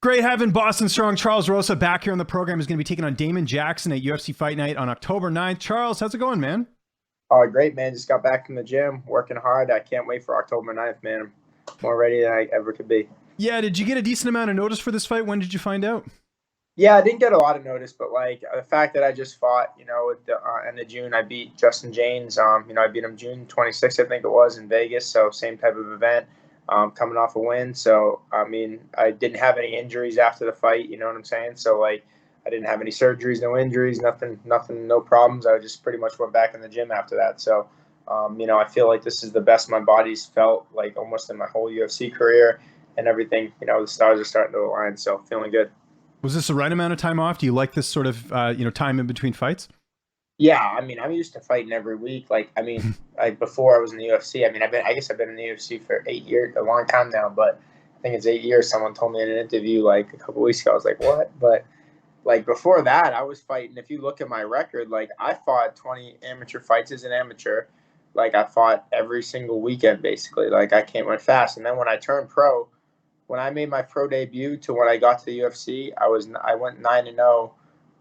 Great having Boston Strong Charles Rosa back here on the program. Is going to be taking on Damon Jackson at UFC Fight Night on October 9th. Charles, how's it going, man? Oh, great, man. Just got back from the gym, working hard. I can't wait for October 9th, man. I'm more ready than I ever could be. Yeah, did you get a decent amount of notice for this fight? When did you find out? Yeah, I didn't get a lot of notice, but like the fact that I just fought, at the end of June, I beat Justin James. I beat him June 26th, I think it was, in Vegas. So same type of event, coming off a win. So I didn't have any injuries after the fight. You know what I'm saying? So like, I didn't have any surgeries, no injuries, nothing, no problems. I just pretty much went back in the gym after that. So, I feel like this is the best my body's felt like almost in my whole UFC career and everything. The stars are starting to align. So feeling good. Was this the right amount of time off? Do you like this sort of, time in between fights? Yeah, I'm used to fighting every week. Before I was in the UFC, I guess I've been in the UFC for 8 years, a long time now, but I think it's 8 years. Someone told me in an interview like a couple weeks ago. I was like, what? But like before that, I was fighting. If you look at my record, like I fought 20 amateur fights as an amateur. Like I fought every single weekend, basically. Like I went fast. And then when I turned pro, when I made my pro debut to when I got to the UFC, I went 9-0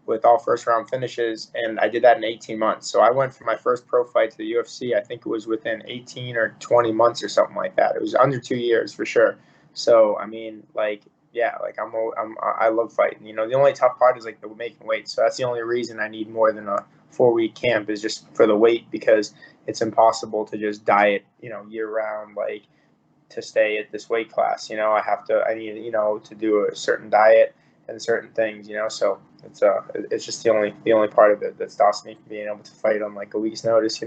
with all first round finishes, and I did that in 18 months. So I went from my first pro fight to the UFC. I think it was within 18 or 20 months or something like that. It was under 2 years for sure. So I love fighting. The only tough part is like the making weight. So that's the only reason I need more than a 4-week camp is just for the weight, because it's impossible to just diet, year round, like to stay at this weight class. I need to do a certain diet and certain things. So it's just the only part of it that stops me from being able to fight on like a week's notice.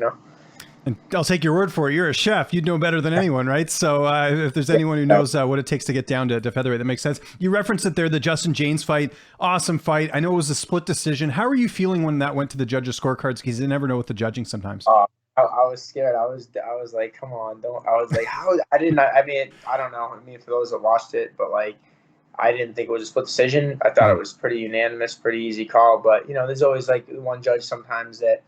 And I'll take your word for it. You're a chef. You'd know better than anyone, right? So if there's anyone who knows what it takes to get down to featherweight, that makes sense. You referenced it there, the Justin James fight. Awesome fight. I know it was a split decision. How were you feeling when that went to the judges' scorecards? Because you never know with the judging sometimes. I was scared. I was like, come on, don't. I was like, how? I didn't. I don't know. For those that watched it, but like, I didn't think it was a split decision. I thought it was pretty unanimous, pretty easy call. But there's always like one judge sometimes that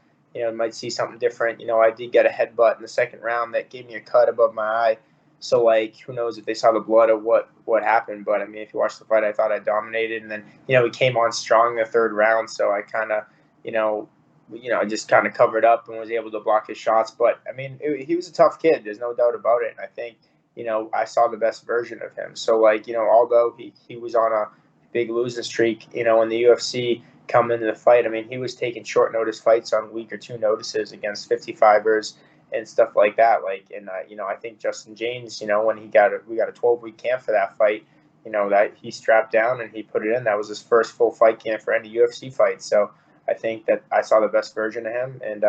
might see something different. I did get a headbutt in the second round that gave me a cut above my eye. So like, who knows if they saw the blood or what happened? But if you watch the fight, I thought I dominated, and then we came on strong in the third round. So I kind of I just kind of covered up and was able to block his shots. But he was a tough kid. There's no doubt about it. And I think I saw the best version of him. So like although he was on a big losing streak, in the UFC coming into the fight, he was taking short notice fights on week or two notices against 55ers and stuff like that. Like, and I think Justin James, when we got a 12-week camp for that fight, that he strapped down and he put it in. That was his first full fight camp for any UFC fight. So I think that I saw the best version of him. And,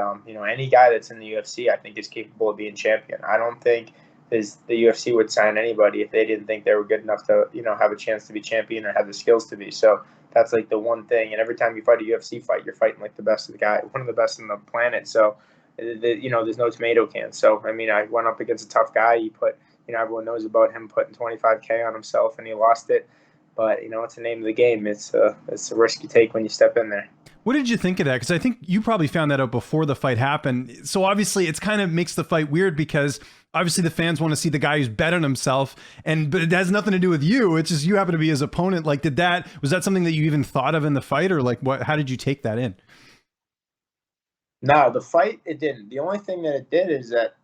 any guy that's in the UFC, I think is capable of being champion. I don't think the UFC would sign anybody if they didn't think they were good enough to, have a chance to be champion or have the skills to be. So that's like the one thing. And every time you fight a UFC fight, you're fighting like the best of the guy, one of the best on the planet. So, there's no tomato can. So, I went up against a tough guy. He put, everyone knows about him putting 25K on himself, and he lost it. But, it's the name of the game. It's a risk you take when you step in there. What did you think of that? Because I think you probably found that out before the fight happened. So obviously it's kind of makes the fight weird, because obviously the fans want to see the guy who's bet on himself, but it has nothing to do with you. It's just you happen to be his opponent. Like, was that something that you even thought of in the fight, or like how did you take that in? No, the fight, it didn't. The only thing that it did is that,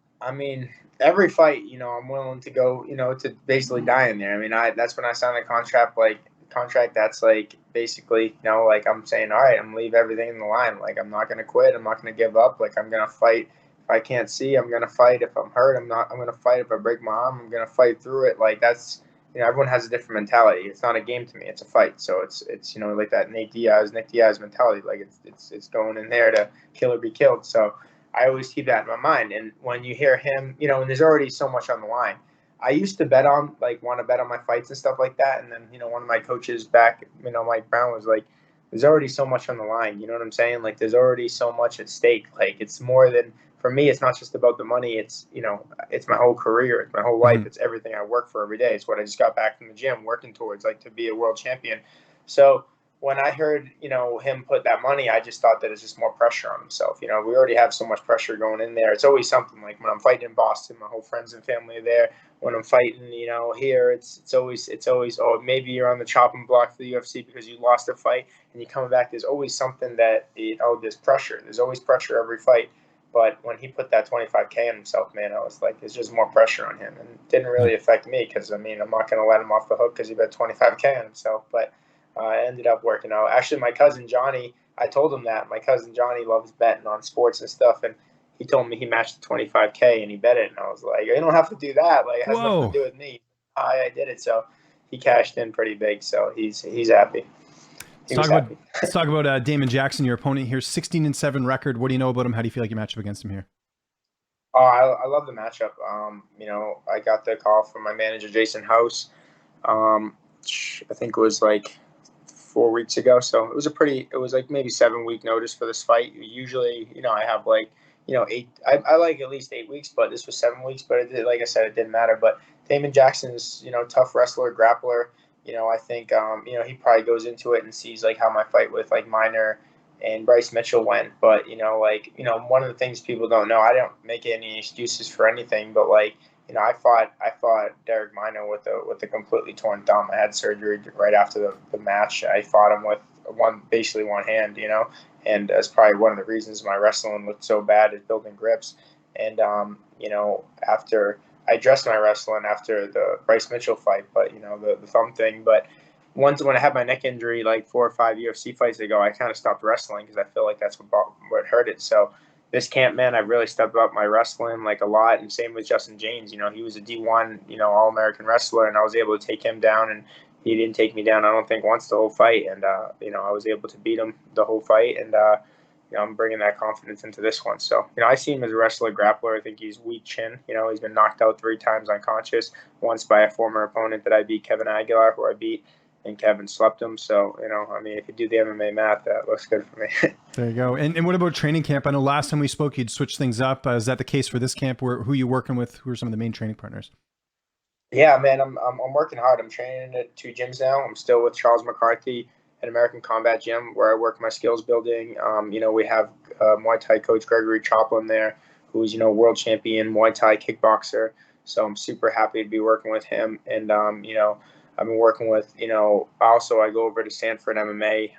every fight, I'm willing to go, to basically die in there. That's when I signed the contract. That's like basically, like I'm saying, all right, I'm gonna leave everything in the line. Like, I'm not gonna quit. I'm not gonna give up. Like, I'm gonna fight. If I can't see, I'm gonna fight. If I'm hurt, I'm gonna fight. If I break my arm, I'm gonna fight through it. Like, that's, everyone has a different mentality. It's not a game to me. It's a fight. So it's like that Nick Diaz mentality. Like, it's going in there to kill or be killed. So I always keep that in my mind. And when you hear him, and there's already so much on the line. I used to want to bet on my fights and stuff like that. And then, one of my coaches back, Mike Brown, was like, there's already so much on the line. You know what I'm saying? Like, there's already so much at stake. Like, it's more than, for me, it's not just about the money. It's, it's my whole career. It's my whole life. It's everything I work for every day. It's what I just got back from the gym working towards, like, to be a world champion. So when I heard, him put that money, I just thought that it's just more pressure on himself. We already have so much pressure going in there. It's always something like when I'm fighting in Boston, my whole friends and family are there. When I'm fighting, here, it's always, oh, maybe you're on the chopping block for the UFC because you lost a fight and you're coming back. There's always something that, there's pressure. There's always pressure every fight. But when he put that 25K on himself, man, I was like, there's just more pressure on him. And it didn't really affect me because, I'm not going to let him off the hook because he bet 25K on himself. But it ended up working out. Actually, my cousin Johnny, I told him that. My cousin Johnny loves betting on sports and stuff. And he told me he matched the 25K and he bet it. And I was like, you don't have to do that. Like, it has nothing to do with me. I did it. So he cashed in pretty big. So he's happy. Let's talk about Damon Jackson, your opponent here. 16-7 record. What do you know about him? How do you feel like you match up against him here? Oh, I love the matchup. I got the call from my manager, Jason House. I think it was like 4 weeks ago. So it was like maybe 7 week notice for this fight. Usually, I have like, 8, I like at least 8 weeks, but this was 7 weeks. But like I said, it didn't matter. But Damon Jackson's, tough wrestler, grappler. I think, he probably goes into it and sees like how my fight with like Minor and Bryce Mitchell went. But, one of the things people don't know, I don't make any excuses for anything, but like, I fought Derek Minor with a completely torn thumb. I had surgery right after the match. I fought him with basically one hand, and that's probably one of the reasons my wrestling looked so bad is building grips. And, after I addressed my wrestling after the Bryce Mitchell fight, but the thumb thing. But when I had my neck injury, like 4 or 5 UFC fights ago, I kind of stopped wrestling because I feel like that's what hurt it. So this camp, man, I really stepped up my wrestling like a lot. And same with Justin James. He was a D1, All-American wrestler, and I was able to take him down, and he didn't take me down, I don't think, once the whole fight. And I was able to beat him the whole fight, and I'm bringing that confidence into this one. So, I see him as a wrestler, grappler. I think he's weak chin. He's been knocked out 3 times unconscious, once by a former opponent that I beat, Kevin Aguilar, who I beat, and Kevin slept him. So, if you do the MMA math, that looks good for me. There you go. And what about training camp? I know last time we spoke, you'd switch things up. Is that the case for this camp? Who are you working with? Who are some of the main training partners? Yeah, man, I'm working hard. I'm training at 2 gyms now. I'm still with Charles McCarthy at American Combat Gym, where I work my skills building. We have Muay Thai coach Gregory Choplin there, who's, world champion Muay Thai kickboxer. So I'm super happy to be working with him. And, I've been working with, also I go over to Stanford MMA,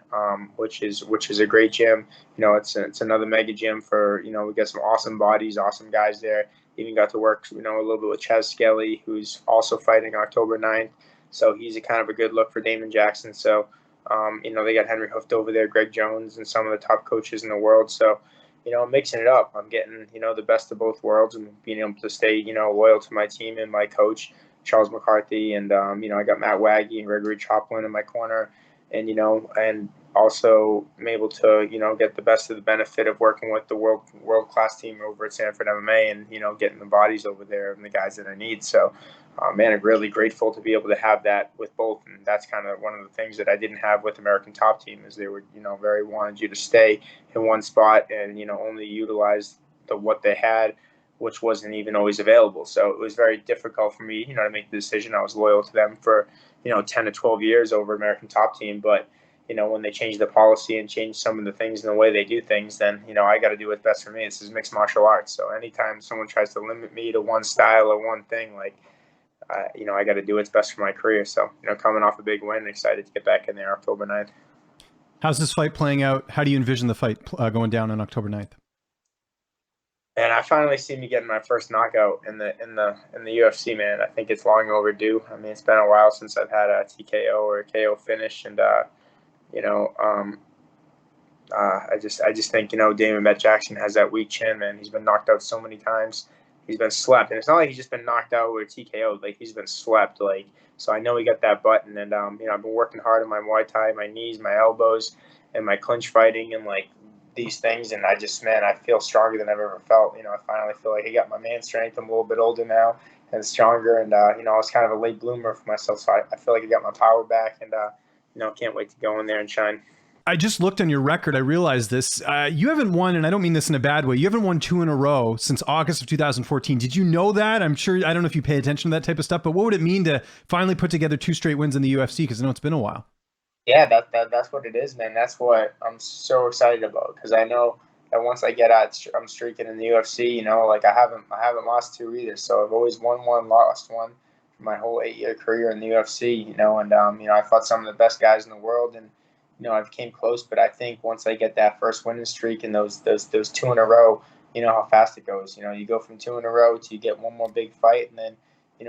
which is a great gym. It's another mega gym for, we got some awesome bodies, awesome guys there. Even got to work, a little bit with Chaz Skelly, who's also fighting October 9th. So he's a kind of a good look for Damon Jackson. So, they got Henry Hooft over there, Greg Jones, and some of the top coaches in the world. So, I'm mixing it up. I'm getting, the best of both worlds and being able to stay, loyal to my team and my coach, Charles McCarthy. And, I got Matt Waggy and Gregory Choplin in my corner. And, and also I'm able to, get the best of the benefit of working with the world-class team over at Stanford MMA and, getting the bodies over there and the guys that I need. So, man, I'm really grateful to be able to have that with both. And that's kind of one of the things that I didn't have with American Top Team is they were, very wanted you to stay in one spot and, only utilize what they had, which wasn't even always available. So it was very difficult for me, to make the decision. I was loyal to them for, 10 to 12 years over American Top Team. But, when they changed the policy and changed some of the things and the way they do things, then, I got to do what's best for me. This is mixed martial arts. So anytime someone tries to limit me to one style or one thing, like, I got to do what's best for my career. So, coming off a big win, excited to get back in there October 9th. How's this fight playing out? How do you envision the fight going down on October 9th? And I finally see me getting my first knockout in the UFC, man. I think it's long overdue. I mean, it's been a while since I've had a TKO or a KO finish, and I just think Damon Jackson has that weak chin, man. He's been knocked out so many times. He's been slept, and it's not like he's just been knocked out or TKO'd. Like, he's been slept. Like, so I know he got that button, and I've been working hard on my Muay Thai, my knees, my elbows, and my clinch fighting, and like these things. And I feel stronger than I've ever felt. I finally feel like I got my man strength. I'm a little bit older now and stronger, and I was kind of a late bloomer for myself, so I feel like I got my power back, and can't wait to go in there and shine. I just looked on your record. I realized this. You haven't won, and I don't mean this in a bad way, you haven't won 2 in a row since August of 2014. Did you know that? I'm sure, I don't know if you pay attention to that type of stuff, but what would it mean to finally put together 2 straight wins in the UFC? Because I know it's been a while. Yeah, that's what it is, man. That's what I'm so excited about because I know that once I get out, I'm streaking in the UFC. Like I haven't lost two either. So I've always won one, lost one for my whole 8 year career in the UFC. And I fought some of the best guys in the world, and I've came close. But I think once I get that first winning streak and those two in a row, you know how fast it goes. You go from two in a row to you get one more big fight, and then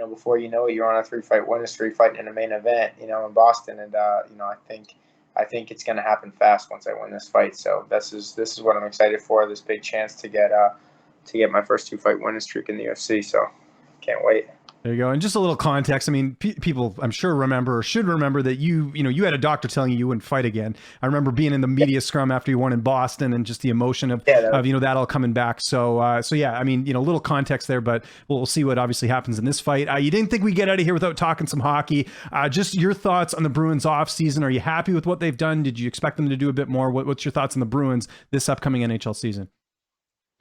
before you know it, you're on a 3 fight winning streak fighting in a main event, in Boston. And, I think it's going to happen fast once I win this fight. So this is what I'm excited for, this big chance to get my first 2 fight winning streak in the UFC. So can't wait. There you go. And just a little context. I mean, people, I'm sure remember or should remember that you had a doctor telling you wouldn't fight again. I remember being in the media scrum after you won in Boston, and just the emotion of that all coming back. So yeah, I mean, little context there, but we'll see what obviously happens in this fight. You didn't think we get out of here without talking some hockey. Just your thoughts on the Bruins off season. Are you happy with what they've done? Did you expect them to do a bit more? What's your thoughts on the Bruins this upcoming NHL season?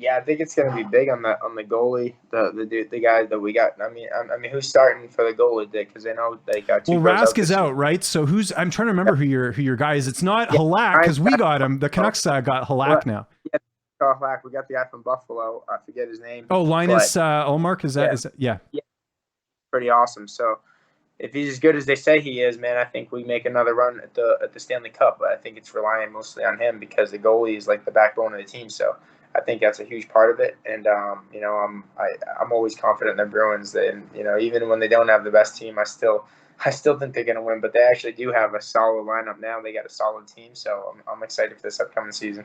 Yeah, I think it's going to be big on the goalie, the guy that we got. I mean, who's starting for the goalie? Because I know they got two. Well, Rask is out, right? So I'm trying to remember who your guy is. It's not Halak, because we got him. The Canucks got Halak now. Yeah, Halak. We got the guy from Buffalo. I forget his name. Oh, Linus Ullmark. Is that? Yeah. Pretty awesome. So if he's as good as they say he is, man, I think we make another run at the Stanley Cup. But I think it's relying mostly on him because the goalie is like the backbone of the team. So I think that's a huge part of it. And I'm always confident in the Bruins. That even when they don't have the best team, I still think they're going to win. But they actually do have a solid lineup now. They got a solid team. So I'm excited for this upcoming season.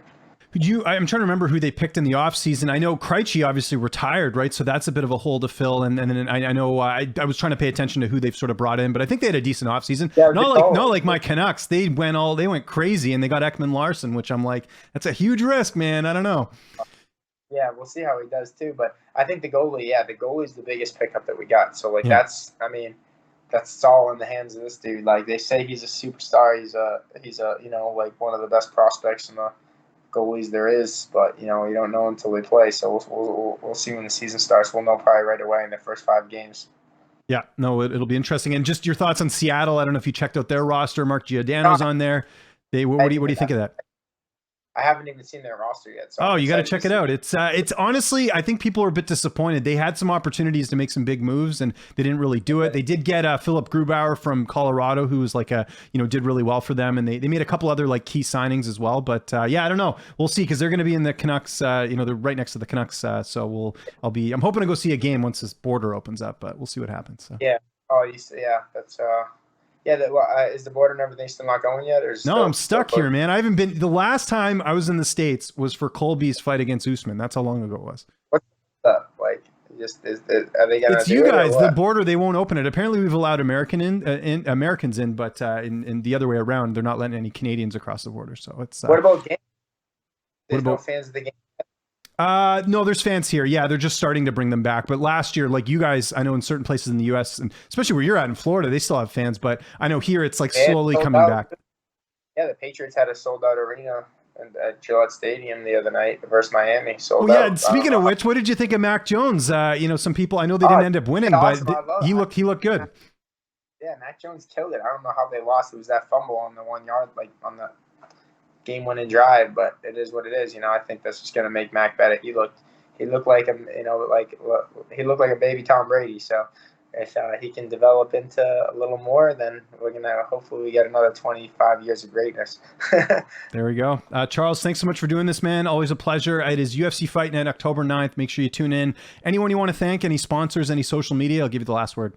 I'm trying to remember who they picked in the offseason. I know Krejci obviously retired, right? So that's a bit of a hole to fill. And then I know I was trying to pay attention to who they've sort of brought in, but I think they had a decent offseason. Yeah, not like my Canucks. They went crazy and they got Ekman Larson, which I'm like, that's a huge risk, man. I don't know. Yeah, we'll see how he does too. But I think the goalie is the biggest pickup that we got. So that's all in the hands of this dude. Like they say he's a superstar. He's a like one of the best prospects in the goalies there is, but you don't know until they play. So we'll see when the season starts. We'll know probably right away in the first 5 games. Yeah, no, it'll be interesting. And just your thoughts on Seattle. I don't know if you checked out their roster. Mark Giordano's on there. What do you think of that? I haven't even seen their roster yet. So you got to check it out. It's honestly, I think people are a bit disappointed. They had some opportunities to make some big moves and they didn't really do it. They did get Philip Grubauer from Colorado, who was did really well for them. And they made a couple other key signings as well. But I don't know. We'll see, because they're going to be in the Canucks. They're right next to the Canucks. So I'm hoping to go see a game once this border opens up, but we'll see what happens. So. Yeah. Oh, that's is the border and everything still not going yet? No, I'm stuck here, man. I haven't been. The last time I was in the States was for Colby's fight against Usman. That's how long ago it was. What's up? Are they gonna? It's you guys. The border, they won't open it. Apparently, we've allowed Americans in, but in the other way around, they're not letting any Canadians across the border. So it's. What about games? There's no fans of the game. No, there's fans here. Yeah, they're just starting to bring them back. But last year, you guys, I know in certain places in the U.S., and especially where you're at in Florida, they still have fans. But I know here it's slowly coming back. Yeah, the Patriots had a sold-out arena at Gillette Stadium the other night versus Miami. Sold out. Yeah, speaking of which, what did you think of Mac Jones? Some people, I know they didn't end up winning, awesome. but he looked good. Yeah, Mac Jones killed it. I don't know how they lost. It was that fumble on the 1 yard, on the game-winning drive, but it is what it is. I think that's just going to make Mac better. He looked like he looked like a baby Tom Brady. So if he can develop into a little more, then we're gonna hopefully get another 25 years of greatness. There we go. Charles, thanks so much for doing this, man. Always a pleasure. It is UFC Fight Night, October 9th. Make sure you tune in. Anyone you want to thank? Any sponsors? Any social media? I'll give you the last word.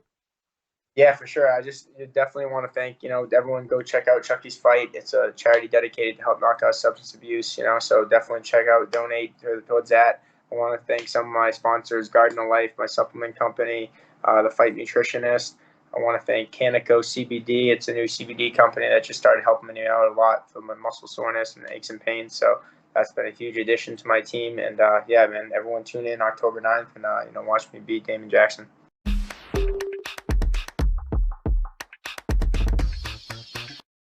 Yeah, for sure. I just definitely want to thank, everyone go check out Chucky's Fight. It's a charity dedicated to help knock out substance abuse, so definitely check out, donate towards that. I want to thank some of my sponsors, Garden of Life, my supplement company, the Fight Nutritionist. I want to thank Canico CBD. It's a new CBD company that just started helping me out a lot for my muscle soreness and aches and pains. So that's been a huge addition to my team. And, man, everyone tune in October 9th and, watch me beat Damon Jackson.